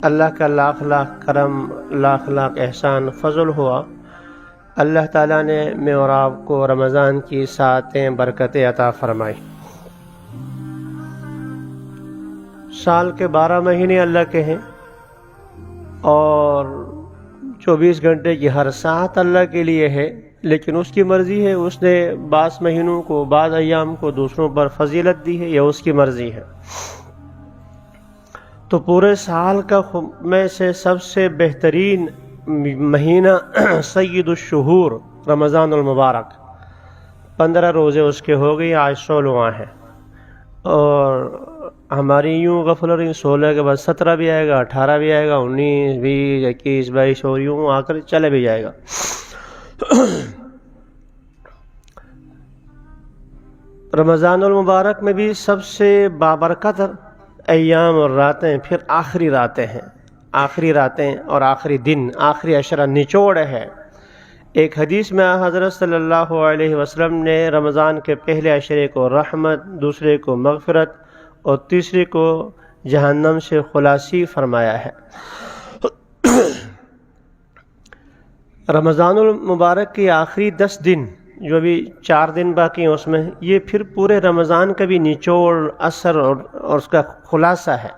اللہ کا لاکھ لاکھ کرم، لاکھ لاکھ احسان فضل ہوا، اللہ تعالیٰ نے میں اور آپ کو رمضان کی ساعتیں برکتیں عطا فرمائی۔ سال کے 12 مہینے اللہ کے ہیں اور 24 گھنٹے کی ہر ساعت اللہ کے لیے ہے، لیکن اس کی مرضی ہے، اس نے بعض مہینوں کو، بعض ایام کو دوسروں پر فضیلت دی ہے، یہ اس کی مرضی ہے۔ تو پورے سال کا میں سے سب سے بہترین مہینہ سید الشہور رمضان المبارک، 15 روزے اس کے ہو گئی، آج 16واں ہے، اور ہماری یوں غفلت 16 کے بعد 17 بھی آئے گا، 18 بھی آئے گا، 19 20 21 22 اور یوں آ کر چلے بھی جائے گا۔ رمضان المبارک میں بھی سب سے بابرکت ایام اور راتیں پھر آخری راتیں ہیں، آخری راتیں اور آخری دن، آخری عشرہ نچوڑ ہے۔ ایک حدیث میں حضرت صلی اللہ علیہ وسلم نے رمضان کے پہلے عشرے کو رحمت، دوسرے کو مغفرت اور تیسرے کو جہنم سے خلاصی فرمایا ہے۔ رمضان المبارک کی آخری 10 دن، جو بھی 4 دن باقی ہیں اس میں، یہ پھر پورے رمضان کا بھی نچوڑ، اثر اور اس کا خلاصہ ہے۔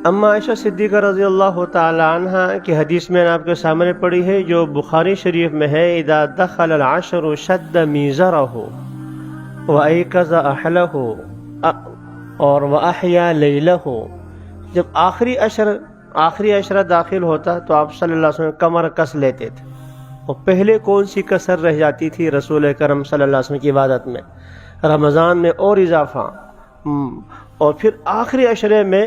اما عائشہ صدیقہ رضی اللہ تعالی عنہ کی حدیث میں آپ کے سامنے پڑھی ہے، جو بخاری شریف میں ہے، اذا دخل العشر شد میزرہ وایقظ اہلہ اور واحیا لیلہ۔ جب آخری عشرہ داخل ہوتا تو آپ صلی اللہ علیہ وسلم کمر کس لیتے تھے، اور پہلے کون سی کسر رہ جاتی تھی رسول کرم صلی اللہ علیہ وسلم کی عبادت میں، رمضان میں اور اضافہ، اور پھر آخری عشرے میں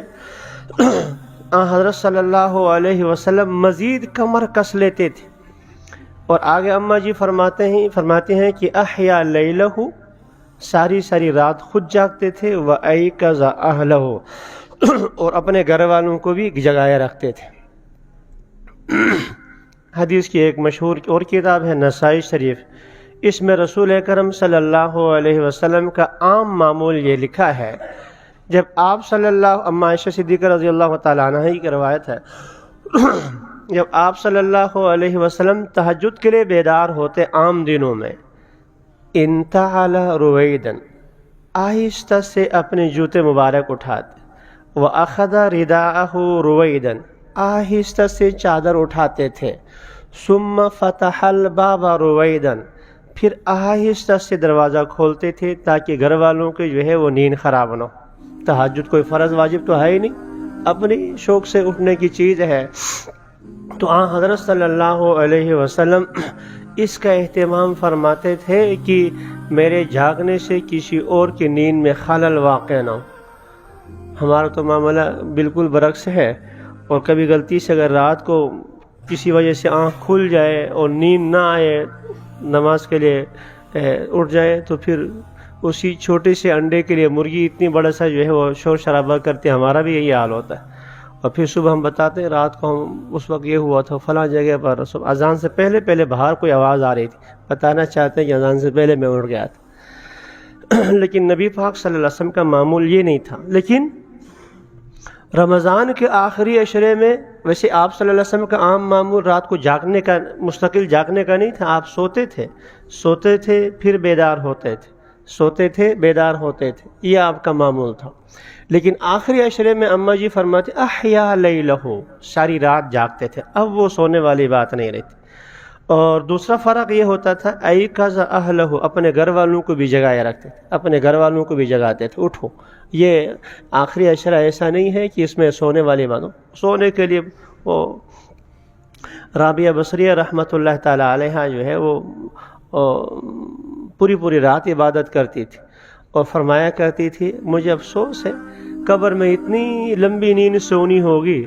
حضرت صلی اللہ علیہ وسلم مزید کمر کس لیتے تھے۔ اور آگے اماں جی فرماتے ہیں کہ احیا لیلہ، ساری رات خود جاگتے تھے، وایقظ اہلہ، اور اپنے گھر والوں کو بھی جگائے رکھتے تھے۔ حدیث کی ایک مشہور اور کتاب ہے نسائی شریف، اس میں رسول کرم صلی اللہ علیہ وسلم کا عام معمول یہ لکھا ہے، جب آپ صلی اللہ، اما عائشہ صدیقہ رضی اللہ تعالیٰ عنہ کی روایت ہے، جب آپ صلی اللہ علیہ وسلم تہجد کے لیے بیدار ہوتے عام دنوں میں، انتعل رویدن، آہستہ سے اپنے جوتے مبارک اٹھاتے، وَأَخَذَ رِدَاءَهُ رویدن، آہستہ سے چادر اٹھاتے تھے، ثم فتح الباب رویدن، پھر آہستہ سے دروازہ کھولتے تھے تاکہ گھر والوں کے جو ہے وہ نیند خراب نہ ہو۔ تہجد کوئی فرض واجب تو ہے ہی نہیں، اپنی شوق سے اٹھنے کی چیز ہے، تو حضرت صلی اللہ علیہ وسلم اس کا اہتمام فرماتے تھے کہ میرے جاگنے سے کسی اور کی نیند میں خلل واقع نہ ہو۔ ہمارا تو معاملہ بالکل برعکس ہے، اور کبھی غلطی سے اگر رات کو کسی وجہ سے آنکھ کھل جائے اور نیند نہ آئے، نماز کے لیے اٹھ جائے، تو پھر اسی چھوٹے سے انڈے کے لیے مرغی اتنی بڑا سا جو ہے وہ شور شرابہ کرتے، ہمارا بھی یہی حال ہوتا ہے۔ اور پھر صبح ہم بتاتے ہیں رات کو ہم اس وقت یہ ہوا تھا فلاں جگہ پر، اذان سے پہلے باہر کوئی آواز آ رہی تھی، بتانا چاہتے ہیں کہ اذان سے پہلے میں اٹھ گیا تھا۔ لیکن نبی پاک صلی اللہ علیہ وسلم کا معمول یہ نہیں تھا۔ لیکن رمضان کے آخری عشرے میں ویسے آپ صلی اللہ علیہ وسلم کا عام معمول رات کو جاگنے کا، مستقل جاگنے کا نہیں تھا، آپ سوتے تھے پھر بیدار ہوتے تھے، سوتے تھے بیدار ہوتے تھے، یہ آپ کا معمول تھا۔ لیکن آخری عشرے میں اماں جی فرماتے احیا لیلہ، ساری رات جاگتے تھے، اب وہ سونے والی بات نہیں رہتی۔ اور دوسرا فرق یہ ہوتا تھا ایقظ اہلہ، اپنے گھر والوں کو بھی جگائے رکھتے تھے، اپنے گھر والوں کو بھی جگاتے تھے، اٹھو۔ یہ آخری عشرہ ایسا نہیں ہے کہ اس میں سونے والی باتوں، سونے کے لیے وہ رابعہ بصریہ رحمۃ اللہ تعالی علیہ جو ہے وہ پوری رات عبادت کرتی تھی، اور فرمایا کرتی تھی مجھے افسوس ہے قبر میں اتنی لمبی نیند سونی ہوگی،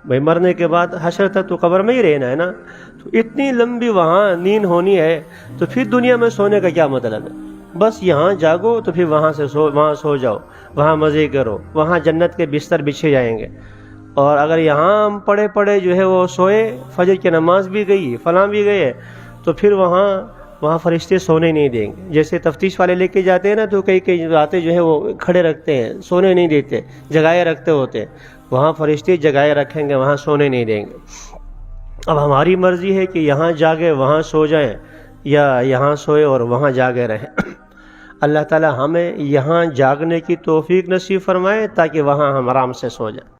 بھائی مرنے کے بعد حشر تک تو قبر میں ہی رہنا ہے نا، تو اتنی لمبی وہاں نیند ہونی ہے، تو پھر دنیا میں سونے کا کیا مطلب ہے؟ بس یہاں جاگو تو پھر وہاں سو جاؤ، وہاں مزے کرو، وہاں جنت کے بستر بچھے جائیں گے۔ اور اگر یہاں ہم پڑے جو ہے وہ سوئے، فجر کی نماز بھی گئی، فلاں بھی گئے، تو پھر وہاں وہاں فرشتے سونے نہیں دیں گے. جیسے تفتیش والے لے کے جاتے ہیں نا تو کئی راتیں جو ہے وہ کھڑے رکھتے ہیں, سونے نہیں دیتے, جگائے رکھتے ہوتے ہیں. وہاں فرشتے جگائے رکھیں گے, وہاں سونے نہیں دیں گے. اب ہماری مرضی ہے کہ یہاں جاگے وہاں سو جائیں یا یہاں سوئے اور وہاں جاگے رہیں. اللہ تعالی ہمیں یہاں جاگنے کی توفیق نصیب فرمائے تاکہ وہاں ہم آرام سے سو جائیں.